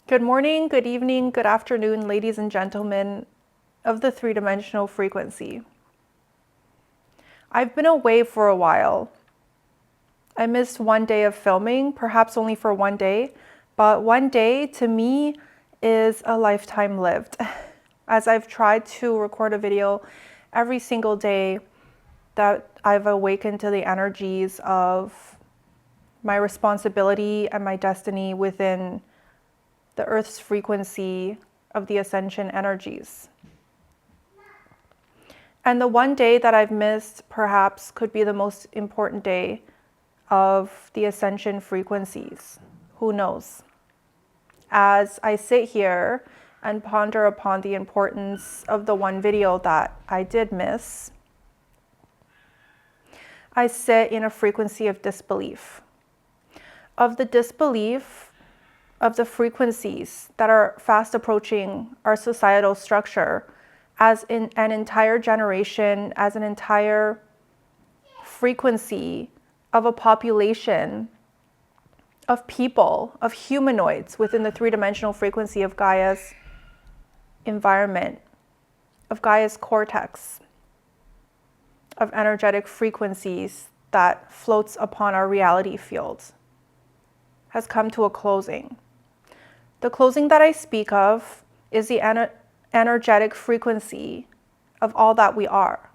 Good morning, good evening, good afternoon, ladies and gentlemen of the three-dimensional frequency. I've been away for a while. I missed one day of filming, perhaps only for one day, but one day to me is a lifetime lived. As I've tried to record a video every single day that I've awakened to the energies of my responsibility and my destiny within the Earth's frequency of the ascension energies. And the one day that I've missed perhaps could be the most important day of the ascension frequencies. Who knows? As I sit here and ponder upon the importance of the one video that I did miss, I sit in a frequency of disbelief. Of the disbelief of the frequencies that are fast approaching our societal structure as in an entire generation, as an entire frequency of a population of people, of humanoids within the three-dimensional frequency of Gaia's environment, of Gaia's cortex, of energetic frequencies that floats upon our reality field, has come to a closing. The closing that I speak of is the energetic frequency of all that we are.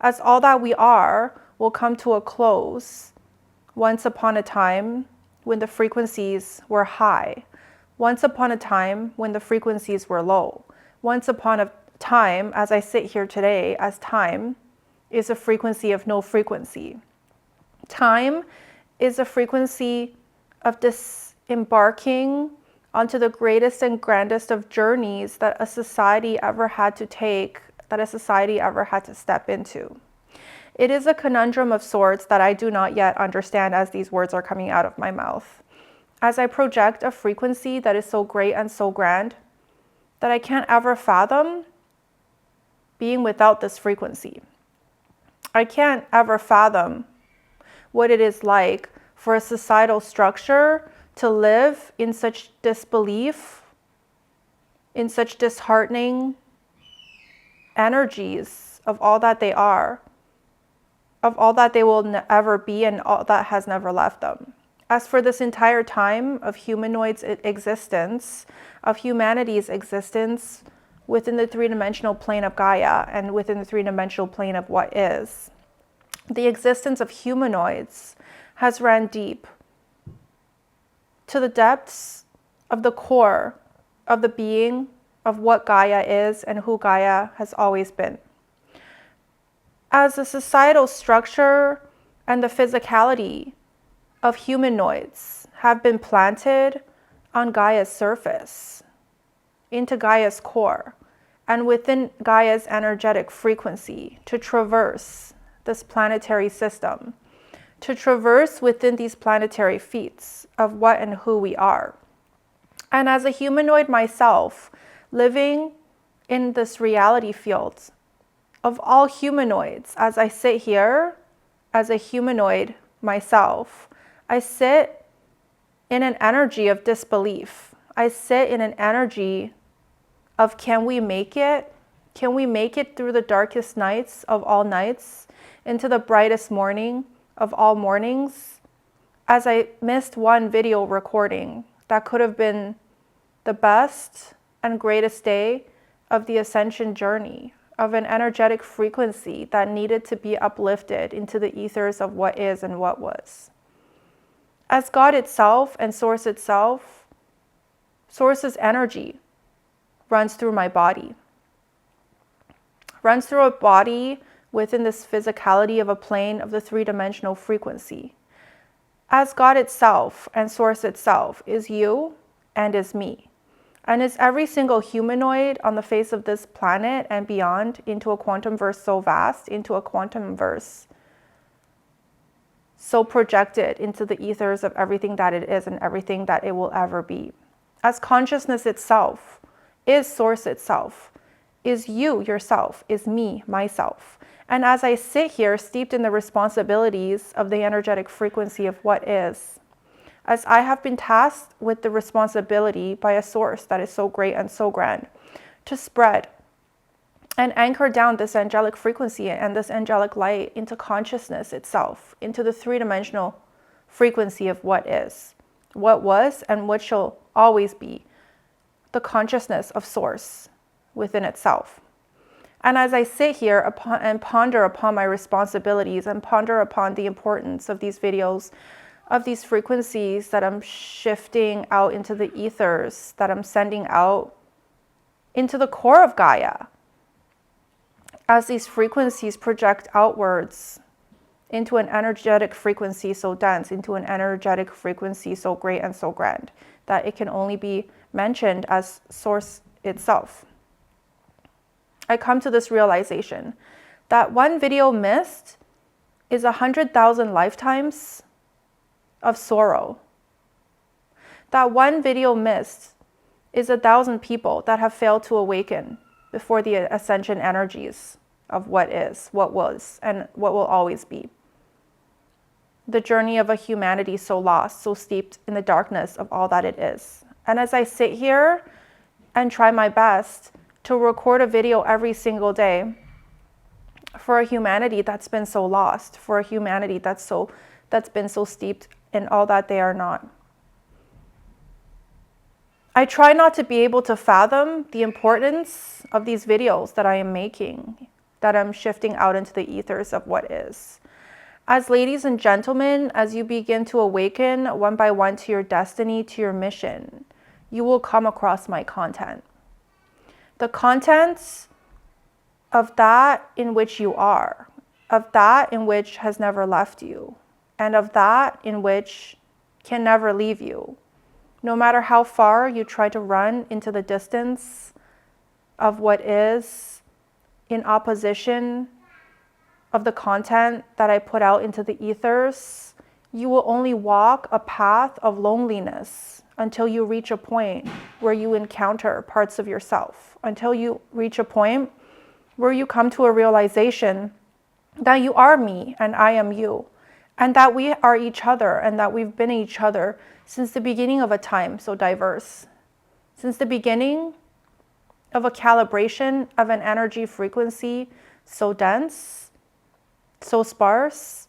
As all that we are will come to a close once upon a time when the frequencies were high, once upon a time when the frequencies were low, once upon a time, as I sit here today, as time is a frequency of no frequency. Time is a frequency of disembarking onto the greatest and grandest of journeys that a society ever had to take, that a society ever had to step into. It is a conundrum of sorts that I do not yet understand as these words are coming out of my mouth. As I project a frequency that is so great and so grand that I can't ever fathom being without this frequency. I can't ever fathom what it is like for a societal structure to live in such disbelief, in such disheartening energies of all that they are, of all that they will ever be, and all that has never left them. As for this entire time of humanoids' existence, of humanity's existence within the three-dimensional plane of Gaia and within the three-dimensional plane of what is, the existence of humanoids has ran deep to the depths of the core of the being of what Gaia is and who Gaia has always been. As the societal structure and the physicality of humanoids have been planted on Gaia's surface, into Gaia's core, and within Gaia's energetic frequency to traverse this planetary system, to traverse within these planetary feats of what and who we are. And as a humanoid myself, living in this reality field of all humanoids, as I sit here as a humanoid myself, I sit in an energy of disbelief. I sit in an energy of, can we make it? Can we make it through the darkest nights of all nights into the brightest morning of all mornings? As I missed one video recording that could have been the best and greatest day of the ascension journey, of an energetic frequency that needed to be uplifted into the ethers of what is and what was. As God itself and Source itself, Source's energy runs through my body, runs through a body within this physicality of a plane of the three-dimensional frequency. As God itself and Source itself is you and is me, and is every single humanoid on the face of this planet and beyond, into a quantum verse so vast, into a quantum verse so projected into the ethers of everything that it is and everything that it will ever be. As consciousness itself is Source itself, is you yourself, is me, myself. And as I sit here steeped in the responsibilities of the energetic frequency of what is, as I have been tasked with the responsibility by a source that is so great and so grand to spread and anchor down this angelic frequency and this angelic light into consciousness itself, into the three-dimensional frequency of what is, what was, and what shall always be, the consciousness of source within itself. And as I sit here and ponder upon my responsibilities and ponder upon the importance of these videos, of these frequencies that I'm shifting out into the ethers, that I'm sending out into the core of Gaia, as these frequencies project outwards into an energetic frequency so dense, into an energetic frequency so great and so grand, that it can only be mentioned as source itself. I come to this realization that one video missed is 100,000 lifetimes of sorrow. That one video missed is 1,000 people that have failed to awaken before the ascension energies of what is, what was, and what will always be. The journey of a humanity so lost, so steeped in the darkness of all that it is. And as I sit here and try my best to record a video every single day for a humanity that's been so lost, for a humanity that's been so steeped in all that they are not, I try not to be able to fathom the importance of these videos that I am making, that I'm shifting out into the ethers of what is. As ladies and gentlemen, as you begin to awaken one by one to your destiny, to your mission, you will come across my content. The contents of that in which you are, of that in which has never left you, and of that in which can never leave you. No matter how far you try to run into the distance of what is in opposition of the content that I put out into the ethers, you will only walk a path of loneliness until you reach a point where you encounter parts of yourself, until you reach a point where you come to a realization that you are me and I am you, and that we are each other, and that we've been each other since the beginning of a time so diverse, since the beginning of a calibration of an energy frequency so dense, so sparse,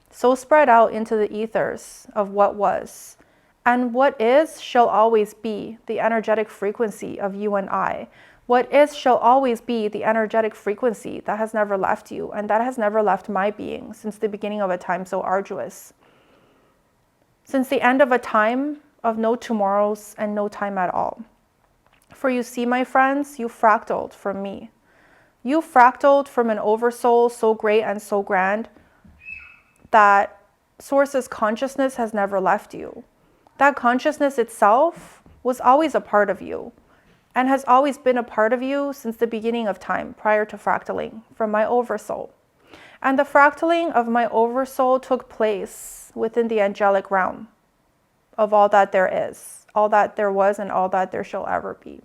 so spread out into the ethers of what was. And what is shall always be the energetic frequency of you and I. What is shall always be the energetic frequency that has never left you, and that has never left my being since the beginning of a time so arduous. Since the end of a time of no tomorrows and no time at all. For you see, my friends, you fractaled from me. You fractaled from an oversoul so great and so grand that Source's consciousness has never left you. That consciousness itself was always a part of you, and has always been a part of you since the beginning of time, prior to fractaling from my oversoul. And the fractaling of my oversoul took place within the angelic realm of all that there is, all that there was, and all that there shall ever be.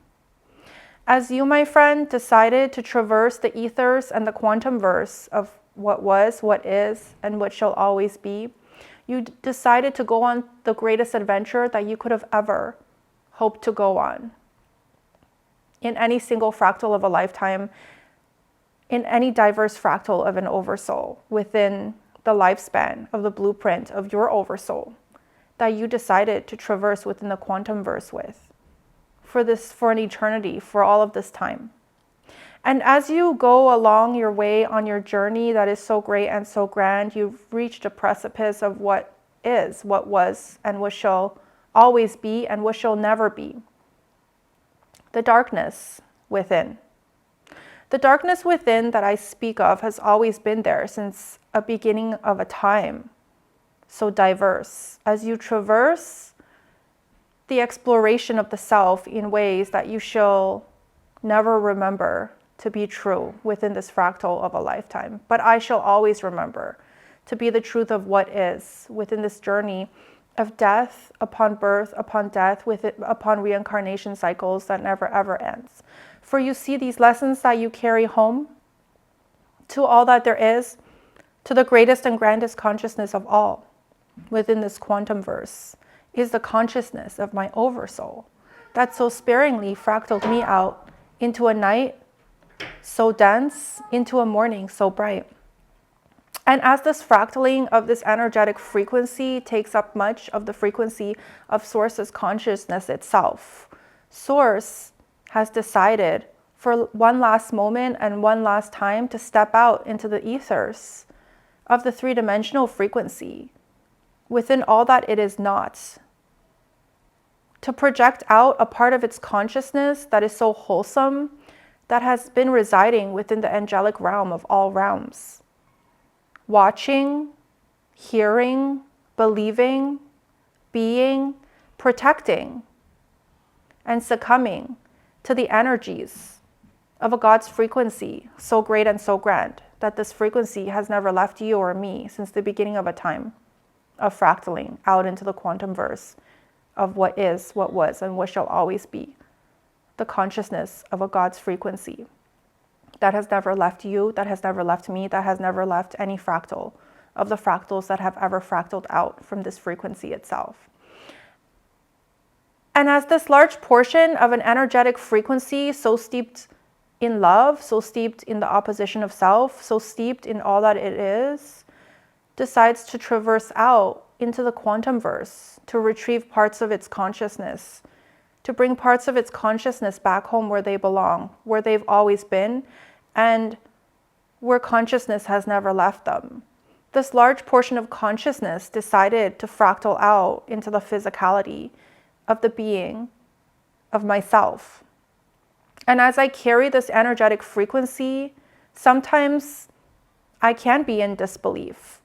As you, my friend, decided to traverse the ethers and the quantum verse of what was, what is, and what shall always be, you decided to go on the greatest adventure that you could have ever hoped to go on. In any single fractal of a lifetime, in any diverse fractal of an oversoul, within the lifespan of the blueprint of your oversoul, that you decided to traverse within the quantum verse with, for an eternity, for all of this time. And as you go along your way on your journey that is so great and so grand, you've reached a precipice of what is, what was, and what shall always be, and what shall never be. The darkness within. The darkness within that I speak of has always been there since a beginning of a time so diverse. As you traverse the exploration of the self in ways that you shall never remember to be true within this fractal of a lifetime, but I shall always remember to be the truth of what is within this journey of death upon birth, upon death, upon reincarnation cycles that never ever ends. For you see, these lessons that you carry home to all that there is, to the greatest and grandest consciousness of all within this quantum verse, is the consciousness of my oversoul that so sparingly fractaled me out into a night so dense, into a morning so bright. And as this fractaling of this energetic frequency takes up much of the frequency of Source's consciousness itself, Source has decided for one last moment and one last time to step out into the ethers of the three-dimensional frequency within all that it is not, to project out a part of its consciousness that is so wholesome, that has been residing within the angelic realm of all realms, watching, hearing, believing, being, protecting, and succumbing to the energies of a God's frequency so great and so grand that this frequency has never left you or me since the beginning of a time of fractaling out into the quantum verse of what is, what was, and what shall always be. The consciousness of a God's frequency that has never left you, that has never left me, that has never left any fractal of the fractals that have ever fractaled out from this frequency itself. And as this large portion of an energetic frequency so steeped in love, so steeped in the opposition of self, so steeped in all that it is, decides to traverse out into the quantum verse, to retrieve parts of its consciousness, to bring parts of its consciousness back home where they belong, where they've always been, and where consciousness has never left them. This large portion of consciousness decided to fractal out into the physicality of the being of myself. And as I carry this energetic frequency, sometimes I can be in disbelief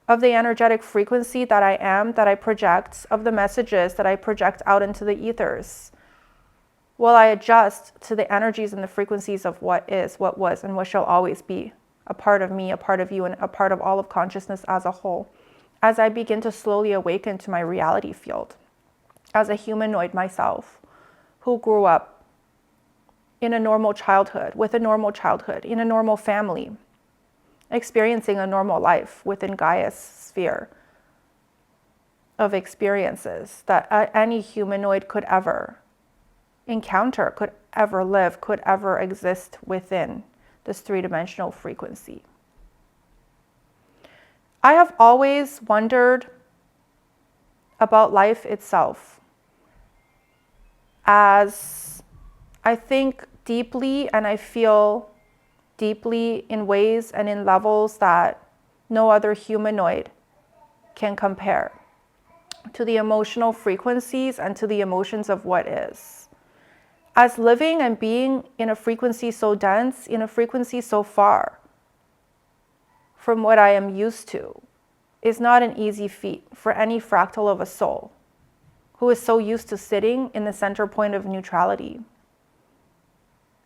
of the energetic frequency that I am, that I project, of the messages that I project out into the ethers, while I adjust to the energies and the frequencies of what is, what was, and what shall always be, a part of me, a part of you, and a part of all of consciousness as a whole, as I begin to slowly awaken to my reality field, as a humanoid myself, who grew up in a normal childhood, with a normal childhood, in a normal family, experiencing a normal life within Gaia's sphere of experiences that any humanoid could ever encounter, could ever live, could ever exist within this three-dimensional frequency. I have always wondered about life itself, as I think deeply and I feel deeply in ways and in levels that no other humanoid can compare to the emotional frequencies and to the emotions of what is. As living and being in a frequency so dense, in a frequency so far from what I am used to, is not an easy feat for any fractal of a soul who is so used to sitting in the center point of neutrality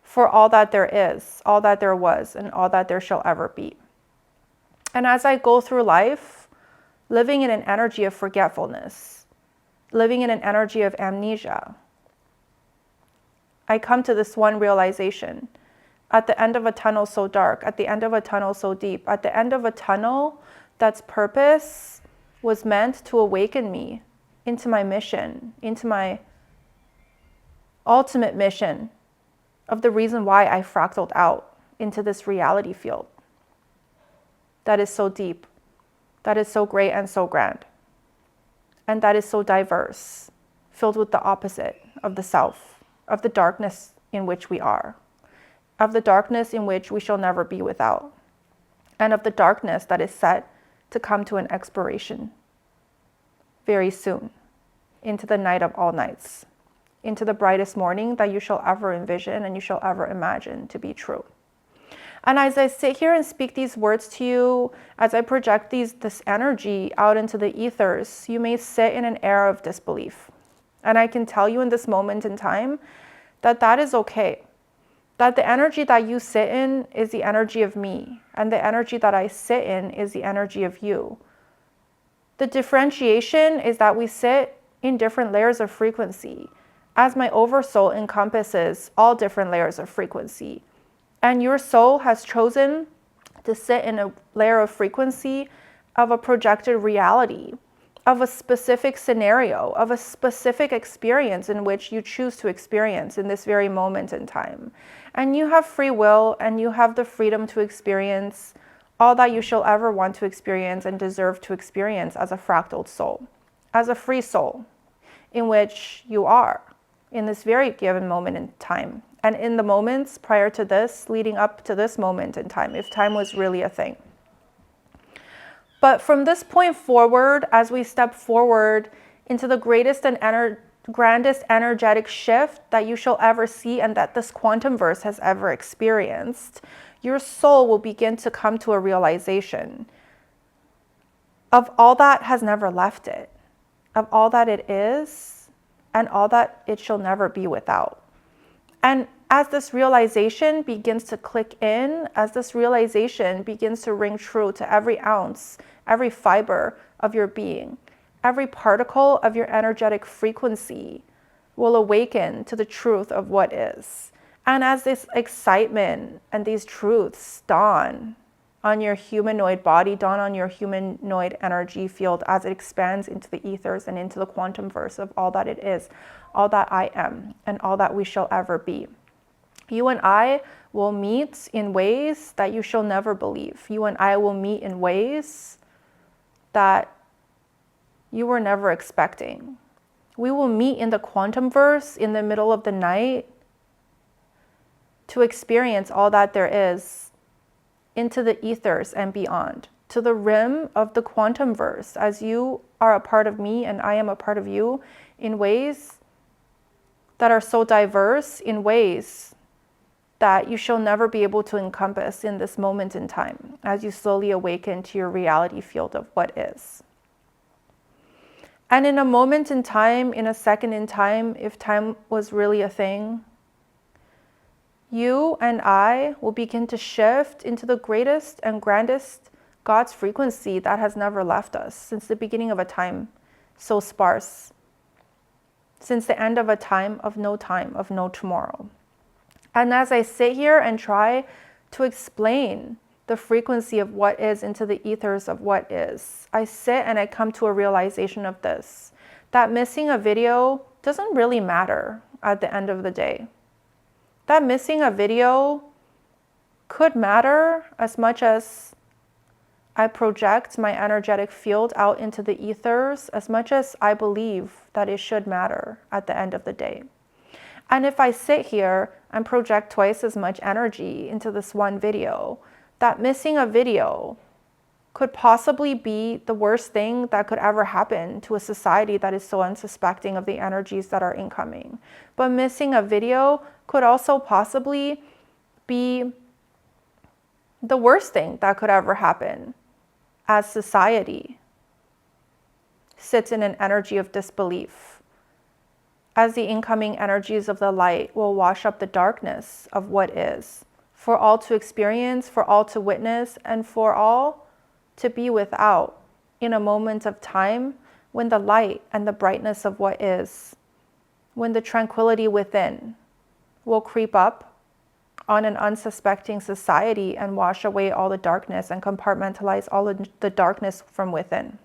for all that there is, all that there was, and all that there shall ever be. And as I go through life, living in an energy of forgetfulness, living in an energy of amnesia, I come to this one realization. At the end of a tunnel so dark, at the end of a tunnel so deep, at the end of a tunnel that's purpose was meant to awaken me into my mission, into my ultimate mission of the reason why I fractaled out into this reality field that is so deep, that is so great and so grand, and that is so diverse, filled with the opposite of the self, of the darkness in which we are, of the darkness in which we shall never be without, and of the darkness that is set to come to an expiration very soon, into the night of all nights, into the brightest morning that you shall ever envision and you shall ever imagine to be true. And as I sit here and speak these words to you, as I project this energy out into the ethers, you may sit in an air of disbelief. And I can tell you in this moment in time that that is okay. That the energy that you sit in is the energy of me, and the energy that I sit in is the energy of you. The differentiation is that we sit in different layers of frequency, as my oversoul encompasses all different layers of frequency. And your soul has chosen to sit in a layer of frequency of a projected reality, of a specific scenario, of a specific experience in which you choose to experience in this very moment in time. And you have free will, and you have the freedom to experience all that you shall ever want to experience and deserve to experience as a fractaled soul, as a free soul, in which you are in this very given moment in time. And in the moments prior to this, leading up to this moment in time, if time was really a thing. But from this point forward, as we step forward into the greatest and grandest energetic shift that you shall ever see and that this quantum verse has ever experienced, your soul will begin to come to a realization of all that has never left it, of all that it is, and all that it shall never be without. And as this realization begins to click in, as this realization begins to ring true to every ounce, every fiber of your being, every particle of your energetic frequency will awaken to the truth of what is. And as this excitement and these truths dawn on your humanoid body, dawn on your humanoid energy field as it expands into the ethers and into the quantum verse of all that it is, all that I am, and all that we shall ever be. You and I will meet in ways that you shall never believe. You and I will meet in ways that you were never expecting. We will meet in the quantum verse in the middle of the night to experience all that there is into the ethers and beyond, to the rim of the quantum verse, as you are a part of me and I am a part of you in ways that are so diverse, in ways that you shall never be able to encompass in this moment in time as you slowly awaken to your reality field of what is. And in a moment in time, in a second in time, if time was really a thing, you and I will begin to shift into the greatest and grandest God's frequency that has never left us since the beginning of a time so sparse, since the end of a time, of no tomorrow. And as I sit here and try to explain the frequency of what is into the ethers of what is, I sit and I come to a realization of this, that missing a video doesn't really matter at the end of the day. That missing a video could matter as much as I project my energetic field out into the ethers, as much as I believe that it should matter at the end of the day. And if I sit here and project twice as much energy into this one video, that missing a video could possibly be the worst thing that could ever happen to a society that is so unsuspecting of the energies that are incoming. But missing a video could also possibly be the worst thing that could ever happen as society sits in an energy of disbelief, as the incoming energies of the light will wash up the darkness of what is, for all to experience, for all to witness, and for all to be without in a moment of time when the light and the brightness of what is, when the tranquility within will creep up on an unsuspecting society and wash away all the darkness and compartmentalize all of the darkness from within.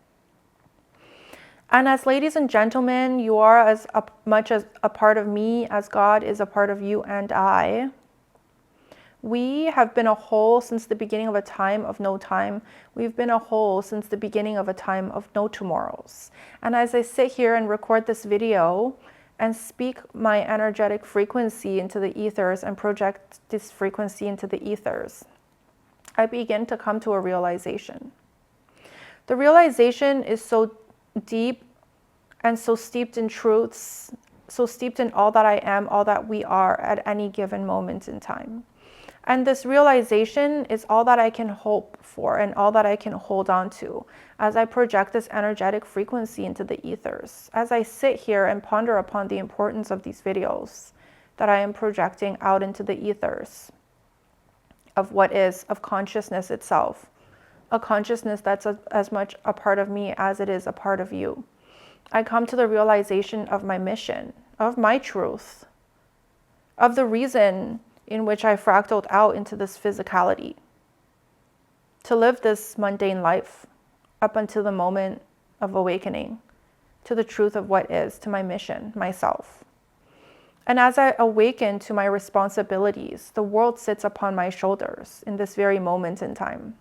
And as ladies and gentlemen, you are as much as a part of me as God is a part of you and I. We have been a whole since the beginning of a time of no time. We've been a whole since the beginning of a time of no tomorrows. And as I sit here and record this video and speak my energetic frequency into the ethers and project this frequency into the ethers, I begin to come to a realization. The realization is so deep and so steeped in truths, so steeped in all that I am, all that we are at any given moment in time. And this realization is all that I can hope for and all that I can hold on to as I project this energetic frequency into the ethers, as I sit here and ponder upon the importance of these videos that I am projecting out into the ethers of what is, of consciousness itself, a consciousness that's as much a part of me as it is a part of you. I come to the realization of my mission, of my truth, of the reason in which I fractaled out into this physicality, to live this mundane life up until the moment of awakening to the truth of what is, to my mission, myself. And as I awaken to my responsibilities, the world sits upon my shoulders in this very moment in time.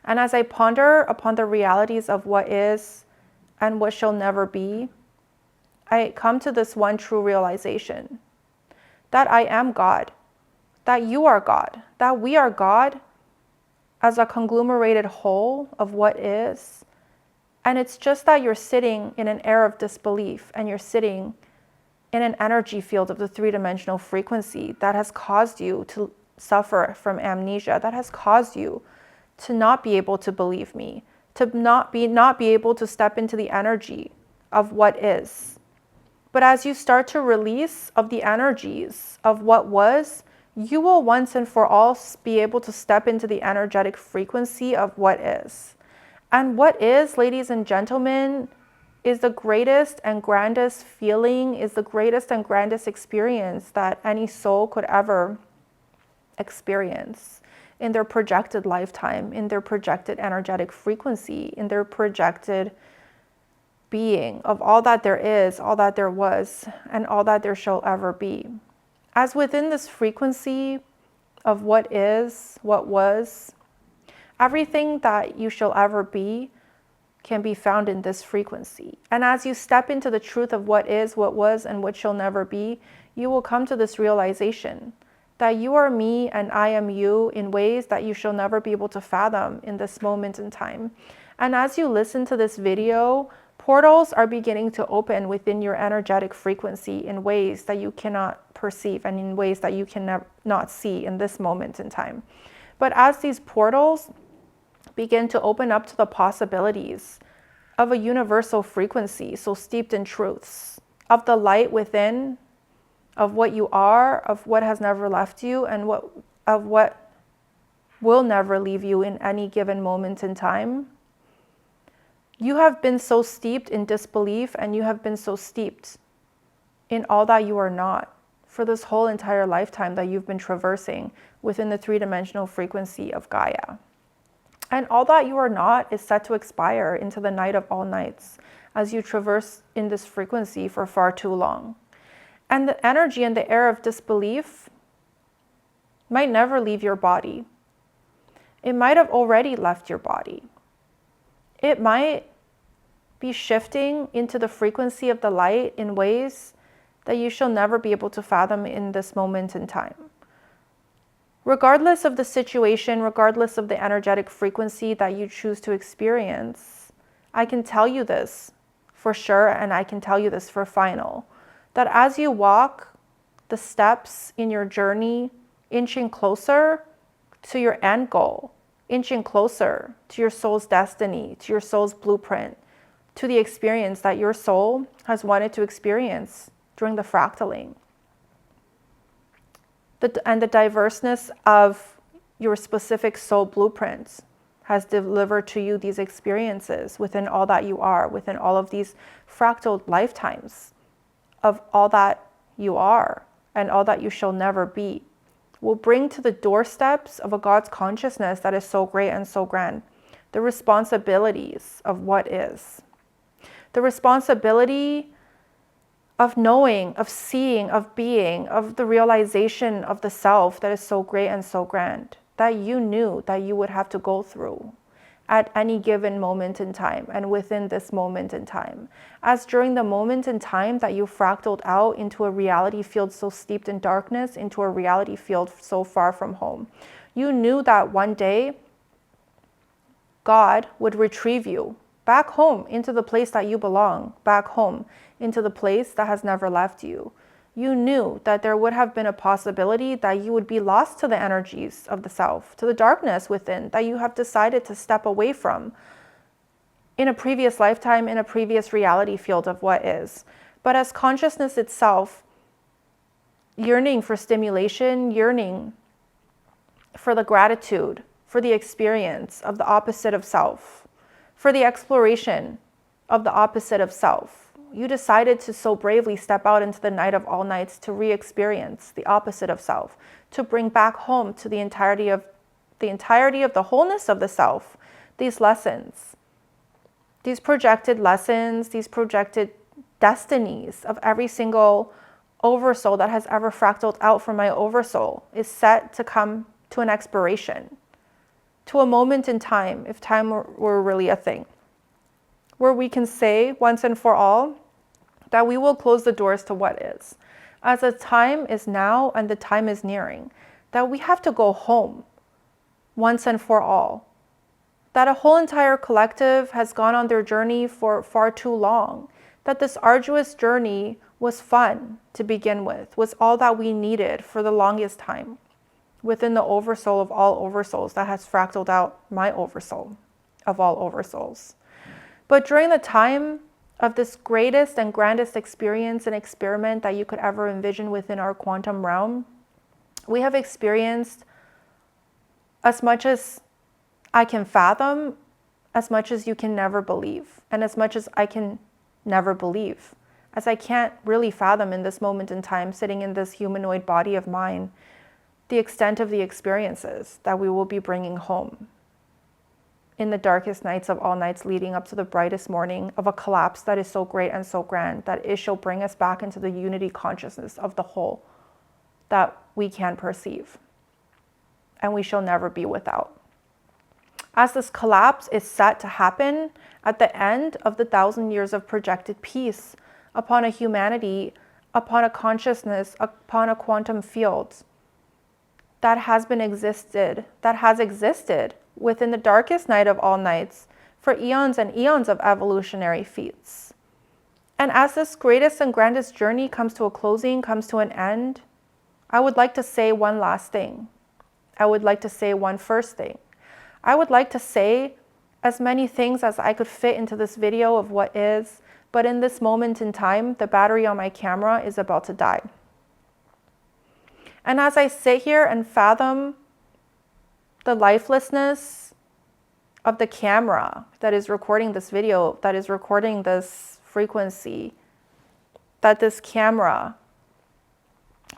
And as I ponder upon the realities of what is and what shall never be, I come to this one true realization, that I am God, that you are God, that we are God as a conglomerated whole of what is. And it's just that you're sitting in an air of disbelief, and you're sitting in an energy field of the three-dimensional frequency that has caused you to suffer from amnesia, that has caused you to not be able to believe me, to not be able to step into the energy of what is. But as you start to release of the energies of what was, you will once and for all be able to step into the energetic frequency of what is. And what is, ladies and gentlemen, is the greatest and grandest feeling, is the greatest and grandest experience that any soul could ever experience in their projected lifetime, in their projected energetic frequency, in their projected being of all that there is, all that there was, and all that there shall ever be. As within this frequency of what is, what was, everything that you shall ever be can be found in this frequency. And as you step into the truth of what is, what was, and what shall never be, you will come to this realization that you are me and I am you in ways that you shall never be able to fathom in this moment in time. And as you listen to this video, portals are beginning to open within your energetic frequency in ways that you cannot perceive and in ways that you cannot see in this moment in time. But as these portals begin to open up to the possibilities of a universal frequency, so steeped in truths, of the light within, of what you are, of what has never left you, and of what will never leave you in any given moment in time, you have been so steeped in disbelief, and you have been so steeped in all that you are not for this whole entire lifetime that you've been traversing within the three-dimensional frequency of Gaia. And all that you are not is set to expire into the night of all nights as you traverse in this frequency for far too long. And the energy and the air of disbelief might never leave your body. It might have already left your body. It might be shifting into the frequency of the light in ways that you shall never be able to fathom in this moment in time. Regardless of the situation, regardless of the energetic frequency that you choose to experience, I can tell you this for sure, and I can tell you this for final, that as you walk the steps in your journey, inching closer to your end goal, inching closer to your soul's destiny, to your soul's blueprint, to the experience that your soul has wanted to experience during the fractaling, and the diverseness of your specific soul blueprints has delivered to you these experiences within all that you are, within all of these fractal lifetimes of all that you are and all that you shall never be, will bring to the doorsteps of a God's consciousness that is so great and so grand the responsibilities of what is. The responsibility of knowing, of seeing, of being, of the realization of the self that is so great and so grand, that you knew that you would have to go through at any given moment in time and within this moment in time. As during the moment in time that you fractaled out into a reality field so steeped in darkness, into a reality field so far from home, you knew that one day God would retrieve you back home into the place that you belong, back home into the place that has never left you. You knew that there would have been a possibility that you would be lost to the energies of the self, to the darkness within that you have decided to step away from in a previous lifetime, in a previous reality field of what is. But as consciousness itself, yearning for stimulation, yearning for the gratitude, for the experience of the opposite of self, for the exploration of the opposite of self, you decided to so bravely step out into the night of all nights to re-experience the opposite of self, to bring back home to the entirety of the wholeness of the self, these lessons, These projected lessons, these projected destinies of every single oversoul that has ever fractaled out from my oversoul is set to come to an expiration, to a moment in time, if time were really a thing, where we can say once and for all that we will close the doors to what is, as the time is now and the time is nearing, that we have to go home once and for all, that a whole entire collective has gone on their journey for far too long, that this arduous journey was fun to begin with, was all that we needed for the longest time within the oversoul of all oversouls that has fractaled out my oversoul of all oversouls. But during the time of this greatest and grandest experience and experiment that you could ever envision within our quantum realm, we have experienced as much as I can fathom, as much as you can never believe, and as much as I can never believe, as I can't really fathom in this moment in time, sitting in this humanoid body of mine, the extent of the experiences that we will be bringing home in the darkest nights of all nights leading up to the brightest morning of a collapse that is so great and so grand that it shall bring us back into the unity consciousness of the whole that we can perceive and we shall never be without. As this collapse is set to happen at the end of the 1,000 years of projected peace upon a humanity, upon a consciousness, upon a quantum field that has existed within the darkest night of all nights for eons and eons of evolutionary feats. And as this greatest and grandest journey comes to a closing, comes to an end, I would like to say one last thing. I would like to say one first thing. I would like to say as many things as I could fit into this video of what is, but in this moment in time, the battery on my camera is about to die. And as I sit here and fathom the lifelessness of the camera that is recording this video, that is recording this frequency, that this camera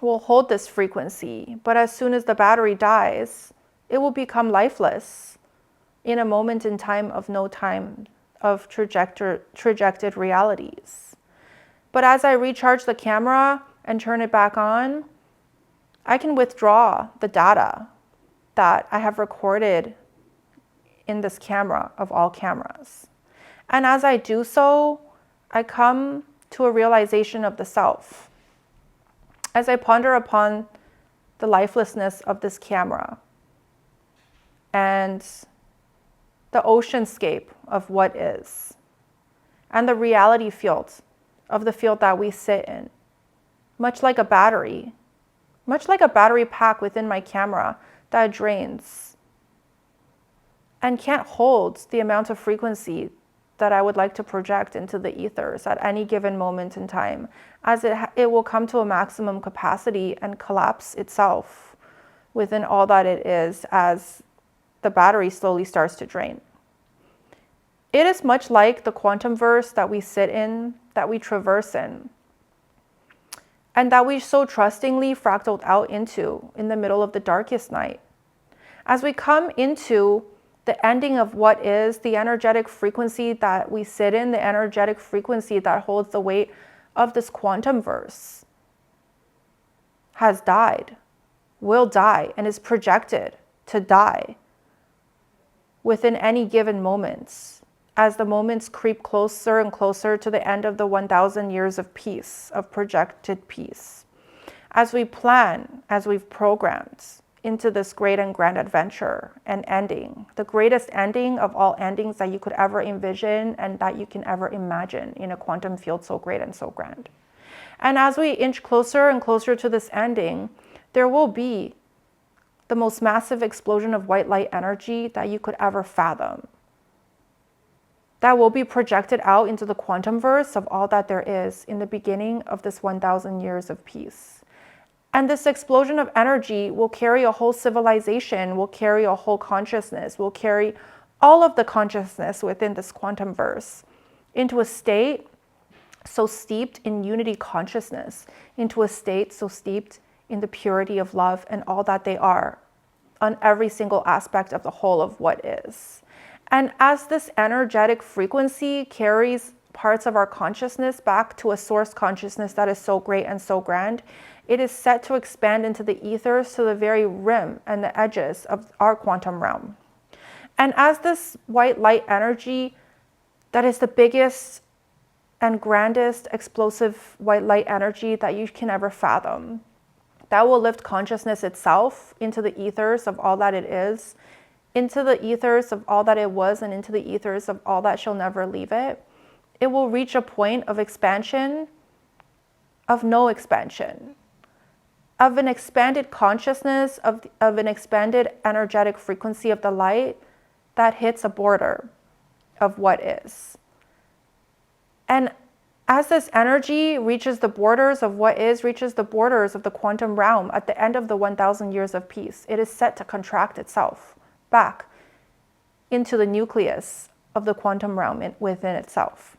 will hold this frequency, but as soon as the battery dies, it will become lifeless in a moment in time of no time of trajected realities. But as I recharge the camera and turn it back on, I can withdraw the data that I have recorded in this camera of all cameras. And as I do so, I come to a realization of the self. As I ponder upon the lifelessness of this camera and the oceanscape of what is, and the reality field of the field that we sit in, much like a battery pack within my camera that drains and can't hold the amount of frequency that I would like to project into the ethers at any given moment in time, as it will come to a maximum capacity and collapse itself within all that it is as the battery slowly starts to drain. It is much like the quantum verse that we sit in, that we traverse in, and that we so trustingly fractaled out into in the middle of the darkest night. As we come into the ending of what is, the energetic frequency that we sit in, the energetic frequency that holds the weight of this quantum verse, has died, will die, and is projected to die within any given moments, as the moments creep closer and closer to the end of the 1,000 years of peace, of projected peace. As we plan, as we've programmed into this great and grand adventure and ending, the greatest ending of all endings that you could ever envision and that you can ever imagine in a quantum field so great and so grand. And as we inch closer and closer to this ending, there will be the most massive explosion of white light energy that you could ever fathom, that will be projected out into the quantum verse of all that there is in the beginning of this 1,000 years of peace. And this explosion of energy will carry a whole civilization, will carry a whole consciousness, will carry all of the consciousness within this quantum verse into a state so steeped in unity consciousness, into a state so steeped in the purity of love and all that they are on every single aspect of the whole of what is. And as this energetic frequency carries parts of our consciousness back to a source consciousness that is so great and so grand, it is set to expand into the ethers to the very rim and the edges of our quantum realm. And as this white light energy, that is the biggest and grandest explosive white light energy that you can ever fathom, that will lift consciousness itself into the ethers of all that it is, into the ethers of all that it was, and into the ethers of all that shall never leave it. It will reach a point of expansion, of no expansion, of an expanded consciousness, of an expanded energetic frequency of the light that hits a border of what is. And as this energy reaches the borders of what is, reaches the borders of the quantum realm at the end of the 1,000 years of peace, it is set to contract itself back into the nucleus of the quantum realm within itself.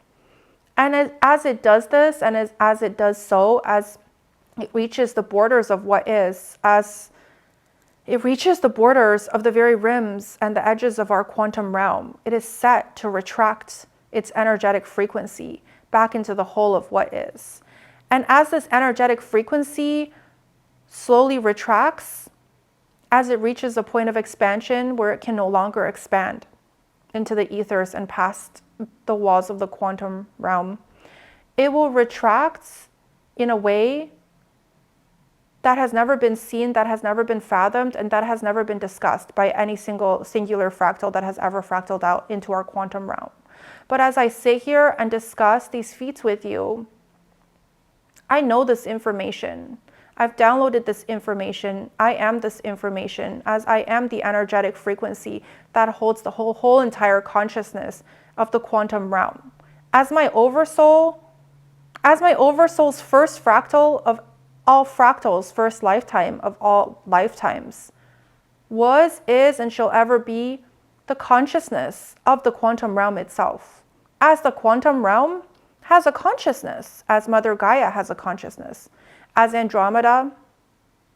And as it does this, and as it does so, as it reaches the borders of what is, as it reaches the borders of the very rims and the edges of our quantum realm, it is set to retract its energetic frequency back into the whole of what is. And as this energetic frequency slowly retracts, as it reaches a point of expansion where it can no longer expand into the ethers and past the walls of the quantum realm, it will retract in a way that has never been seen, that has never been fathomed, and that has never been discussed by any singular fractal that has ever fractaled out into our quantum realm. But as I sit here and discuss these feats with you, I know this information. I've downloaded this information. I am this information, as I am the energetic frequency that holds the whole entire consciousness of the quantum realm. As my oversoul's first fractal of all fractals, first lifetime of all lifetimes, was, is, and shall ever be the consciousness of the quantum realm itself. As the quantum realm has a consciousness, as Mother Gaia has a consciousness, as Andromeda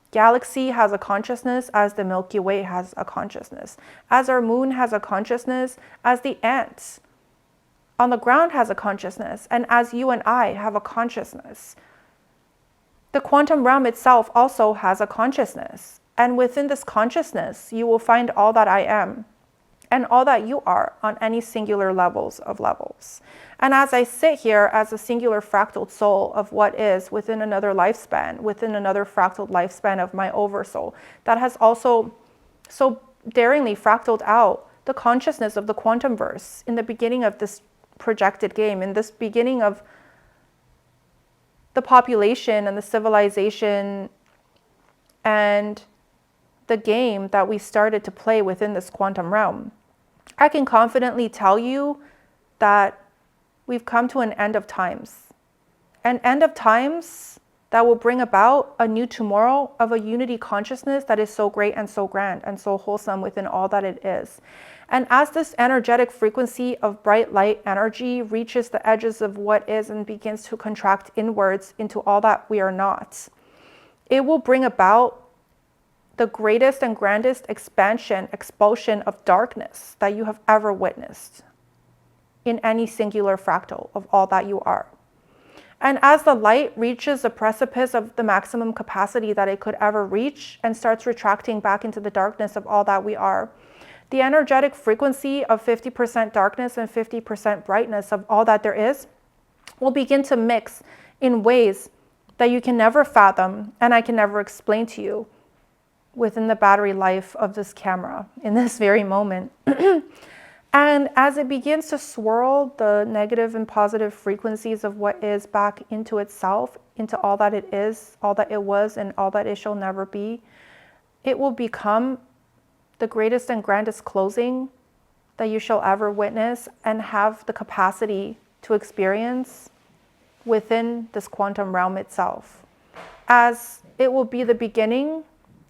galaxy has a consciousness, as the Milky Way has a consciousness, as our moon has a consciousness, as the ants on the ground has a consciousness, and as you and I have a consciousness. The quantum realm itself also has a consciousness, and within this consciousness, you will find all that I am and all that you are on any singular levels of levels. And as I sit here as a singular fractal soul of what is within another lifespan, within another fractal lifespan of my oversoul, that has also so daringly fractaled out the consciousness of the quantum verse in the beginning of this projected game, in this beginning of the population and the civilization and the game that we started to play within this quantum realm. I can confidently tell you that we've come to an end of times. An end of times that will bring about a new tomorrow of a unity consciousness that is so great and so grand and so wholesome within all that it is. And as this energetic frequency of bright light energy reaches the edges of what is and begins to contract inwards into all that we are not, it will bring about the greatest and grandest expansion, expulsion of darkness that you have ever witnessed in any singular fractal of all that you are. And as the light reaches the precipice of the maximum capacity that it could ever reach and starts retracting back into the darkness of all that we are, the energetic frequency of 50% darkness and 50% brightness of all that there is will begin to mix in ways that you can never fathom and I can never explain to you within the battery life of this camera in this very moment. And as it begins to swirl the negative and positive frequencies of what is back into itself, into all that it is, all that it was, and all that it shall never be, it will become the greatest and grandest closing that you shall ever witness and have the capacity to experience within this quantum realm itself. As it will be the beginning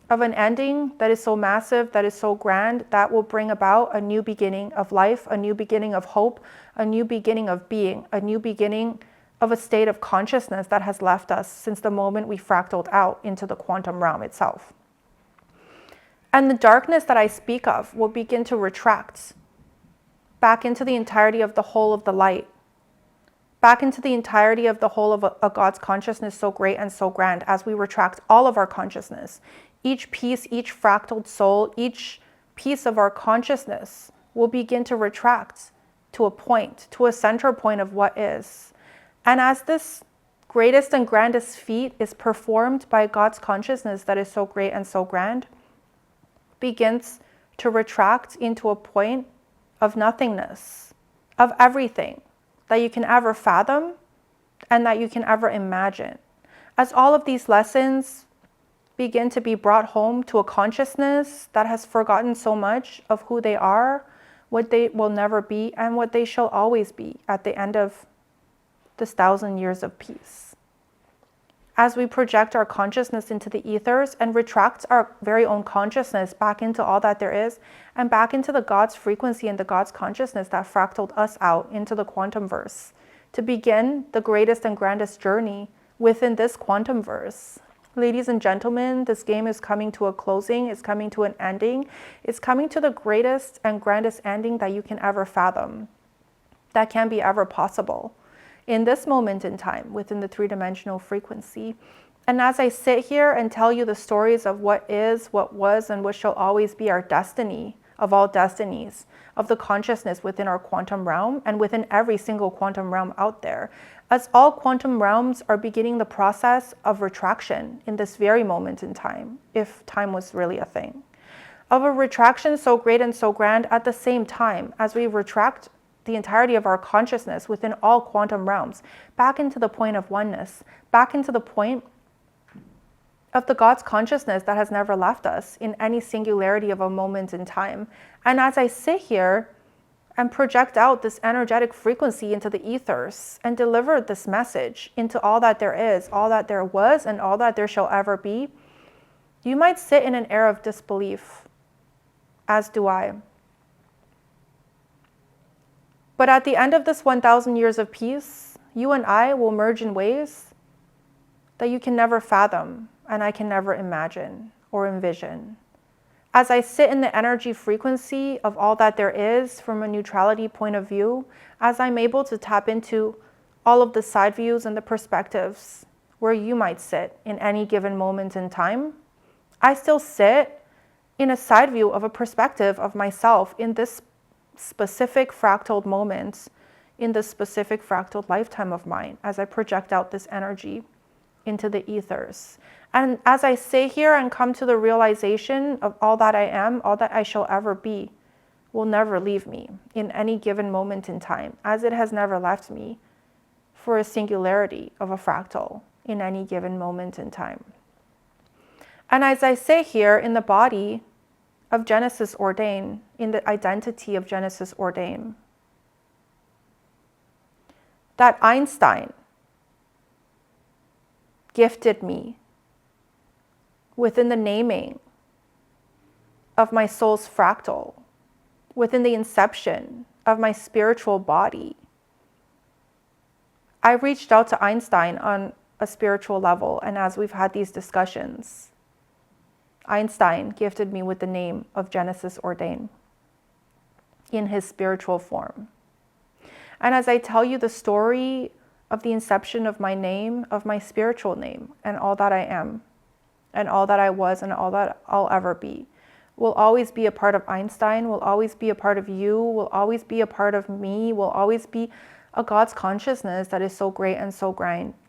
of an ending that is so massive, that is so grand, that will bring about a new beginning of life, a new beginning of hope, a new beginning of being, a new beginning of a state of consciousness that has left us since the moment we fractaled out into the quantum realm itself. And the darkness that I speak of will begin to retract back into the entirety of the whole of the light, back into the entirety of the whole of a God's consciousness so great and so grand, as we retract all of our consciousness. Each piece, each fractaled soul, each piece of our consciousness will begin to retract to a point, to a center point of what is. And as this greatest and grandest feat is performed by God's consciousness that is so great and so grand, begins to retract into a point of nothingness, of everything that you can ever fathom and that you can ever imagine. As all of these lessons begin to be brought home to a consciousness that has forgotten so much of who they are, what they will never be, and what they shall always be at the end of this 1,000 years of peace. As we project our consciousness into the ethers and retract our very own consciousness back into all that there is, and back into the God's frequency and the God's consciousness that fractaled us out into the quantum verse, to begin the greatest and grandest journey within this quantum verse. Ladies and gentlemen, this game is coming to a closing, it's coming to an ending, it's coming to the greatest and grandest ending that you can ever fathom, that can be ever possible in this moment in time within the three-dimensional frequency. And as I sit here and tell you the stories of what is, what was, and what shall always be our destiny of all destinies, of the consciousness within our quantum realm and within every single quantum realm out there, as all quantum realms are beginning the process of retraction in this very moment in time, if time was really a thing, of a retraction so great and so grand at the same time as we retract the entirety of our consciousness within all quantum realms, back into the point of oneness, back into the point of the God's consciousness that has never left us in any singularity of a moment in time. And as I sit here and project out this energetic frequency into the ethers and deliver this message into all that there is, all that there was, and all that there shall ever be, you might sit in an air of disbelief, as do I. But at the end of this 1,000 years of peace, you and I will merge in ways that you can never fathom and I can never imagine or envision. As I sit in the energy frequency of all that there is from a neutrality point of view, as I'm able to tap into all of the side views and the perspectives where you might sit in any given moment in time, I still sit in a side view of a perspective of myself in this specific fractal moment, in this specific fractal lifetime of mine, as I project out this energy into the ethers. And as I stay here and come to the realization of all that I am, all that I shall ever be, will never leave me in any given moment in time, as it has never left me for a singularity of a fractal in any given moment in time. And as I say here in the body of Genesis Ordain, in the identity of Genesis Ordain, that Einstein gifted me within the naming of my soul's fractal, within the inception of my spiritual body. I reached out to Einstein on a spiritual level, and as we've had these discussions, Einstein gifted me with the name of Genesis Ordain in his spiritual form. And as I tell you the story of the inception of my name, of my spiritual name, and all that I am, and all that I was, and all that I'll ever be, will always be a part of Einstein, will always be a part of you, will always be a part of me, will always be a God's consciousness that is so great and so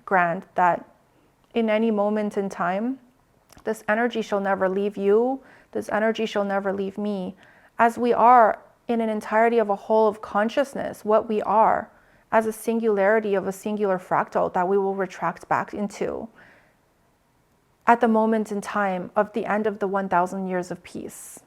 grand that in any moment in time, this energy shall never leave you, this energy shall never leave me, as we are in an entirety of a whole of consciousness, what we are, as a singularity of a singular fractal that we will retract back into at the moment in time of the end of the 1,000 years of peace.